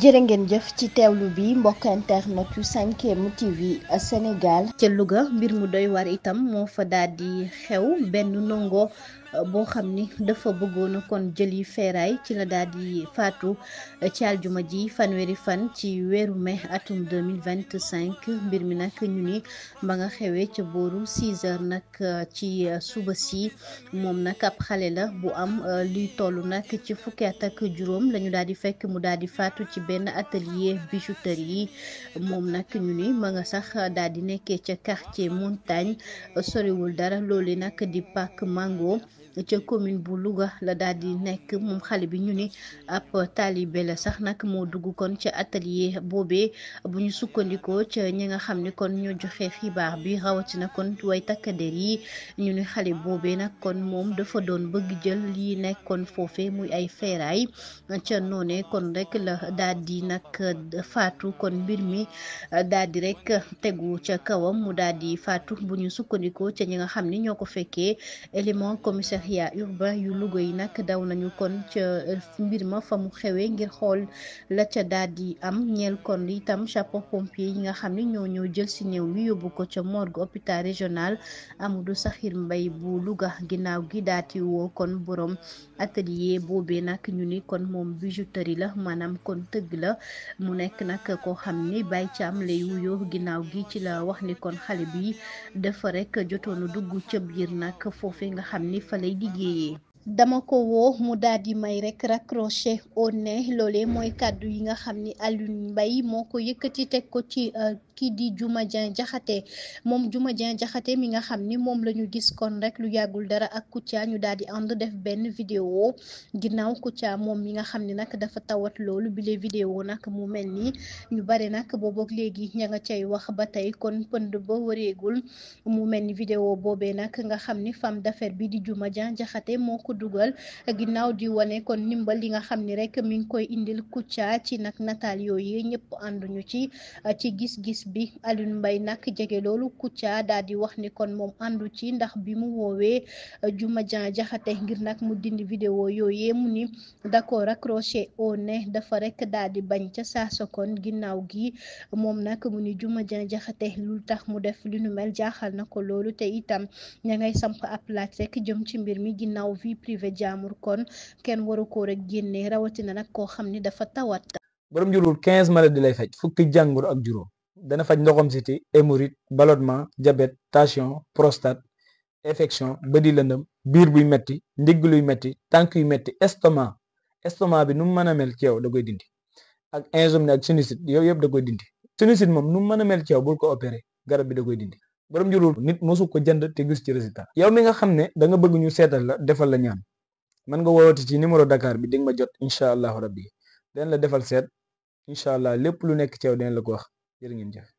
jërë ngeen jëf ci teewlu bi mbokk internet yu 5M TV Sénégal ca Louga mbir mu doy war itam moo fa daal di xew benn ndongo boo xam ni dafa bëggoon kon jëli feeraay ci la daal di faatu ci aljuma ji fanweeri fan ci weeru mai atum 2025 mbir mi nag ñu ni ba nga xewee ca booru 6 heures nag ci suba si moom nag ab xale la bu am luy toll nag ci fukki at ak juróom lañu daal di fekk mu daal di faatu ci benn atelier bijouterie yi moom nag ñu ni ma nga sax daal di nekkee ca quartier montagne soriwul dara loolu nag di parc Mango ca commune bu Louga la daal di nekk moom xale bi ñu ni ab taalibe la sax nag moo dugg kon ca atelier boobee bu ñu sukkandikoo ca ñi nga xam ni kon ñoo joxe xibaar bi rawatina kon way takkader yi ñu ni xale boobee nag kon moom dafa doon bëgg jël lii nekkoon foofe muy ay feeraay ca noone kon rek la daal di nag faatu kon mbir mi daal di rek tegu ca kawam mu daal di faatu bu ñu sukkandikoo ca ñi nga xam ni ñoo ko fekkee élément commissariat urbain yu Louga yi nag daw nañu kon ca mbir ma fa mu xewee ngir xool la ca daal di am ñeel kon itam sapeur pompier yi nga xam ni ñoo ñëw jël si néew mi yóbbu ko ca morgue hôpital régional Amadou Sakhir Mbaye bu Louga ginnaaw gi daati woo kon borom atelier boobee nag ñu ni kon moom bijouterie la maanaam kon tëgg la mu nekk nag koo xam ni Baye Thiam lay wuyoo ginnaaw gi ci la wax ni kon xale bi dafa rek jotoonu dugg ca biir nag foofee nga xam ni fa lay liggéeyee. Dama ko woo mu daal di may rek raccroché au nez loolee mooy kàddu yi nga xam ni Alioune Mbaye moo ko yëkkati teg ko ci kii di Diouma Dieng Diakhaté moom Diouma Dieng Diakhaté mi nga xam ni moom la ñu gis kon rek lu yàggul dara ak Kouthia ñu daal di ànd def benn vidéo ginnaaw Kouthia moom mi nga xam ni nag dafa tawat loolu bile vidéo nag mu mel ni ñu bari nag boobook léegi ña nga cay wax ba tey kon pënd ba wëreegul mu mel ni vidéo boobee nag nga xam ni femme d'affaires bi di Diouma Dieng Diakhaté moo ko dugal ginnaaw di wane kon ndimbal li nga xam ni rek mi ngi koy indil Kouthia ci nag nataal yooyu ñëpp ànduñu ci gis-gis bi Alioune Mbaye nag jege loolu Kouthia daal di wax ni kon moom àndu ci ndax bi mu woowee Diouma Dieng Diakhaté ngir nag mu dindi vidéo yooyu mu ni d'accord raccroché au nez dafa rek daal di bañ ca saasa kon ginnaaw gi moom nag mu ni Diouma Dieng Diakhaté lu tax mu def li nu mel jaaxal na ko loolu te itam ña ngay samp ab laaj rek jëm ci mbir mi ginnaaw vie privée jaamur kon kenn waru ko rek génne rawatina nag koo xam ni dafa tawat. borom njurul 15 maladies lay faj fukki jàngoro ak juróom dana faj ndoxam siti hémorroïde ballonnement diabète tension prostate infection bëdi lëndëm biir buy metti ndigg luy metti tànk yu metti estomac bi nu mu mën a mel ci yow da koy dindi ak insomnie ak sinusite yow yëpp da koy dindi sinusite moom nu mu mën a mel ci yow bul ko opéré garab bi da koy dindi borom njurul nit mosu ko jënd te gis ci résultat yow mi nga xam ne da nga bëgg ñu seetal la defal la ñaan mën nga woowati ci numéro Dakar bi di nga ma jot incha allahu rabbi den la defal seet incha allah lépp lu nekk ci yow den la ko wax jërë ngeen jëf